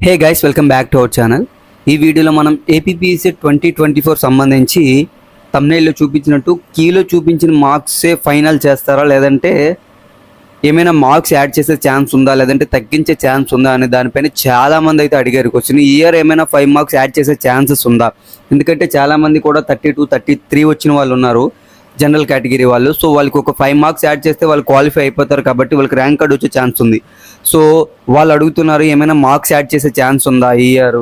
Hey guys, welcome back to our channel. ఈ వీడియోలో మనం ఏపీపీఎస్సీ 2024 సంబంధించి థంబ్నెయిల్లో చూపించినట్టు కీలో చూపించిన మార్క్సే ఫైనల్ చేస్తారా, లేదంటే ఏమైనా మార్క్స్ యాడ్ చేసే ఛాన్స్ ఉందా, లేదంటే తగ్గించే ఛాన్స్ ఉందా అనే దానిపైన చాలామంది అయితే అడిగారు క్వశ్చన్. ఈ ఇయర్ ఏమైనా 5 మార్క్స్ యాడ్ చేసే ఛాన్సెస్ ఉందా? ఎందుకంటే చాలామంది కూడా 32, 33 వచ్చిన వాళ్ళు ఉన్నారు, జనరల్ కేటగిరీ వాళ్ళు. సో వాళ్ళకి ఒక 5 మార్క్స్ యాడ్ చేస్తే వాళ్ళు క్వాలిఫై అయిపోతారు, కాబట్టి వాళ్ళకి ర్యాంక్ కార్డ్ వచ్చే ఛాన్స్ ఉంది. సో వాళ్ళు అడుగుతున్నారు ఏమైనా మార్క్స్ యాడ్ చేసే ఛాన్స్ ఉందా ఈ ఇయర్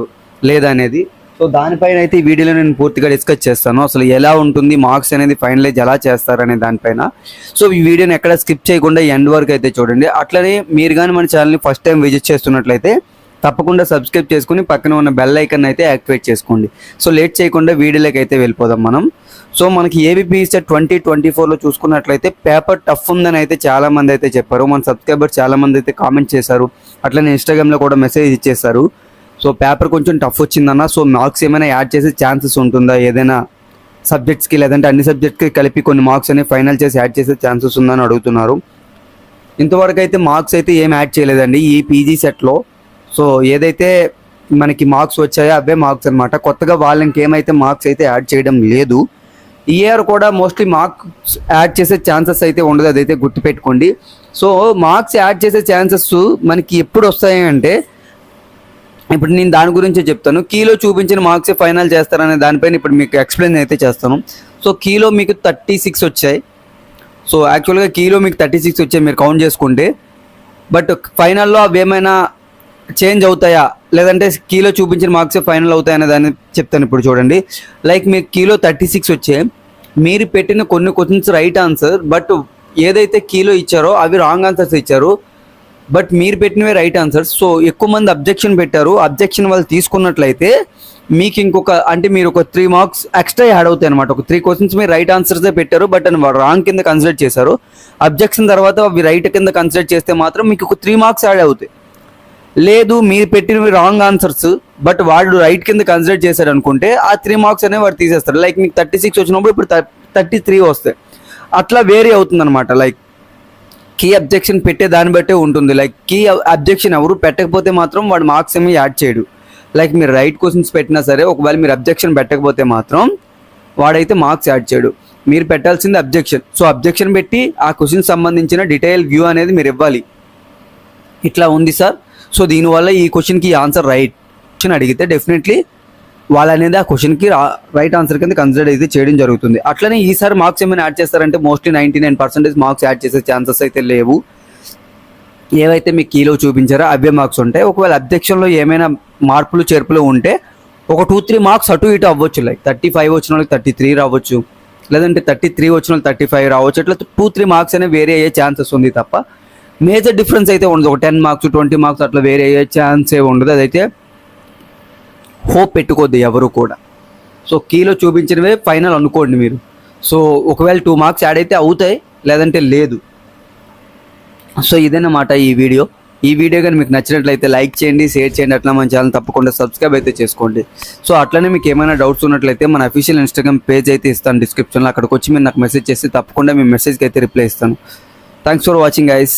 లేదా అనేది. సో దానిపైన అయితే ఈ వీడియోలో నేను పూర్తిగా డిస్కస్ చేస్తాను, అసలు ఎలా ఉంటుంది మార్క్స్ అనేది ఫైనలైజ్ ఎలా చేస్తారనే దానిపైన. సో ఈ వీడియోని ఎక్కడ స్కిప్ చేయకుండా ఎండ్ వరకు అయితే చూడండి. అట్లనే మీరు కానీ మన ఛానల్ని ఫస్ట్ టైం విజిట్ చేస్తున్నట్లయితే తప్పకుండా సబ్స్క్రైబ్ చేసుకుని పక్కన ఉన్న బెల్ ఐకన్ అయితే యాక్టివేట్ చేసుకోండి. సో లేట్ చేయకుండా వీడియోలోకి అయితే వెళ్ళిపోదాం మనం. సో మనకి ఏపీపీఎస్సీ 2024లో చూసుకున్నట్లయితే పేపర్ టఫ్ ఉందని అయితే చాలామంది అయితే చెప్పారు. మన సబ్స్క్రైబర్స్ చాలామంది అయితే కామెంట్ చేశారు, అట్లనే ఇన్స్టాగ్రామ్లో కూడా మెసేజ్ ఇచ్చేసారు. సో పేపర్ కొంచెం టఫ్ వచ్చిందన్న, సో మార్క్స్ ఏమైనా యాడ్ చేసే ఛాన్సెస్ ఉంటుందా, ఏదైనా సబ్జెక్ట్స్కి లేదంటే అన్ని సబ్జెక్ట్స్కి కలిపి కొన్ని మార్క్స్ అనేవి ఫైనల్ చేసి యాడ్ చేసే ఛాన్సెస్ ఉందని అడుగుతున్నారు. ఇంతవరకు అయితే మార్క్స్ అయితే ఏం యాడ్ చేయలేదండి ఈ పీజీ సెట్లో. సో ఏదైతే మనకి మార్క్స్ వచ్చాయో అవే మార్క్స్ అనమాట, కొత్తగా వాళ్ళకి ఏమైతే మార్క్స్ అయితే యాడ్ చేయడం లేదు. ఈ ఇయర్ కూడా మోస్ట్లీ మార్క్స్ యాడ్ చేసే ఛాన్సెస్ అయితే ఉండదు, అదైతే గుర్తుపెట్టుకోండి. సో మార్క్స్ యాడ్ చేసే ఛాన్సెస్ మనకి ఎప్పుడు వస్తాయి అంటే, ఇప్పుడు నేను దాని గురించే చెప్తాను. కీలో చూపించిన మార్క్సే ఫైనల్ చేస్తారనే దానిపైన ఇప్పుడు మీకు ఎక్స్ప్లెయిన్ అయితే చేస్తాను. సో కీలో మీకు 36 వచ్చాయి. సో యాక్చువల్గా కీలో మీకు 36 వచ్చాయి మీరు కౌంట్ చేసుకుంటే. బట్ ఫైనల్లో అవి ఏమైనా చేంజ్ అవుతాయా, లేదంటే కీలో చూపించిన మార్క్సే ఫైనల్ అవుతాయనే దాన్ని చెప్తాను ఇప్పుడు చూడండి. లైక్ మీకు కీలో 36 వచ్చాయి, మీరు పెట్టిన కొన్ని క్వశ్చన్స్ రైట్ ఆన్సర్, బట్ ఏదైతే కీలో ఇచ్చారో అవి రాంగ్ ఆన్సర్స్ ఇచ్చారు, బట్ మీరు పెట్టినవే రైట్ ఆన్సర్స్. సో ఎక్కువ మంది అబ్జెక్షన్ పెట్టారు, అబ్జెక్షన్ వాళ్ళు తీసుకున్నట్లయితే మీకు ఇంకొక అంటే మీరు ఒక 3 మార్క్స్ ఎక్స్ట్రా యాడ్ అవుతాయి అనమాట. ఒక 3 క్వశ్చన్స్ మీరు రైట్ ఆన్సర్సే పెట్టారు, బట్ అని రాంగ్ కింద కన్సిడర్ చేశారు. అబ్జెక్షన్ తర్వాత అవి రైట్ కింద కన్సిడర్ చేస్తే మాత్రం మీకు ఒక 3 మార్క్స్ యాడ్ అవుతాయి. లేదు మీరు పెట్టినవి రాంగ్ ఆన్సర్స్ బట్ వాడు రైట్ కింద కన్సిడర్ చేశాడు అనుకుంటే ఆ 3 మార్క్స్ అనేవి వాడు తీసేస్తారు. లైక్ మీకు 36 వచ్చినప్పుడు ఇప్పుడు 33 వస్తాయి, అట్లా వేరీ అవుతుంది అనమాట. లైక్ కీ అబ్జెక్షన్ పెట్టే దాన్ని బట్టే ఉంటుంది. లైక్ కీ అబ్జెక్షన్ ఎవరు పెట్టకపోతే మాత్రం వాడు మార్క్స్ ఏమి యాడ్ చేయడు. లైక్ మీరు రైట్ క్వశ్చన్స్ పెట్టినా సరే, ఒకవేళ మీరు అబ్జెక్షన్ పెట్టకపోతే మాత్రం వాడైతే మార్క్స్ యాడ్ చేయడు. మీరు పెట్టాల్సింది అబ్జెక్షన్. సో అబ్జెక్షన్ పెట్టి ఆ క్వశ్చన్ సంబంధించిన డీటెయిల్ వ్యూ అనేది మీరు ఇవ్వాలి. ఇట్లా ఉంది సార్, సో దీనివల్ల ఈ క్వశ్చన్కి ఆన్సర్ రైట్ క్వశ్చన్ అడిగితే డెఫినెట్లీ వాళ్ళు అనేది ఆ క్వశ్చన్కి రైట్ ఆన్సర్ కింద కన్సిడర్ అయితే చేయడం జరుగుతుంది. అట్లనే ఈసారి మార్క్స్ ఏమైనా యాడ్ చేస్తారంటే మోస్ట్లీ 99% మార్క్స్ యాడ్ చేసే ఛాన్సెస్ అయితే లేవు. ఏవైతే మీకు కీలో చూపించారో అవే మార్క్స్ ఉంటాయి. ఒకవేళ అబ్జెక్షన్లో ఏమైనా మార్పులు చేర్పులు ఉంటే ఒక 2-3 మార్క్స్ అటు ఇటు అవ్వచ్చు. లైక్ 35 వచ్చిన వాళ్ళకి 33 రావచ్చు, లేదంటే 33 వచ్చిన వాళ్ళకి 35 రావచ్చు. అట్లా 2-3 మార్క్స్ అనేవి వేరే అయ్యే ఛాన్సెస్ ఉంది తప్ప మేజర్ డిఫరెన్స్ అయితే ఉండదు. ఒక 10 మార్క్స్ 20 మార్క్స్ అట్లా వేరే అయ్యే ఛాన్స్ ఏ ఉండదు. అదైతే హోప్ పెట్టుకోద్దు ఎవరు కూడా. సో కీలో చూపించినవే ఫైనల్ అనుకోండి మీరు. సో ఒకవేళ 2 మార్క్స్ యాడ్ అయితే అవుతాయి, లేదంటే లేదు. సో ఇదేనమాట ఈ వీడియో. ఈ వీడియో కానీ మీకు నచ్చినట్లయితే లైక్ చేయండి, షేర్ చేయండి, అట్లా మన ఛానల్ తప్పకుండా సబ్స్క్రైబ్ అయితే చేసుకోండి. సో అట్లనే మీకు ఏమైనా డౌట్స్ ఉన్నట్లయితే మన అఫీషియల్ ఇన్స్టాగ్రామ్ పేజ్ అయితే ఇస్తాను డిస్క్రిప్షన్లో, అక్కడికి వచ్చి మీరు నాకు మెసేజ్ చేసి తప్పకుండా మీ మెసేజ్కి అయితే రిప్లై ఇస్తాను. Thanks for watching guys.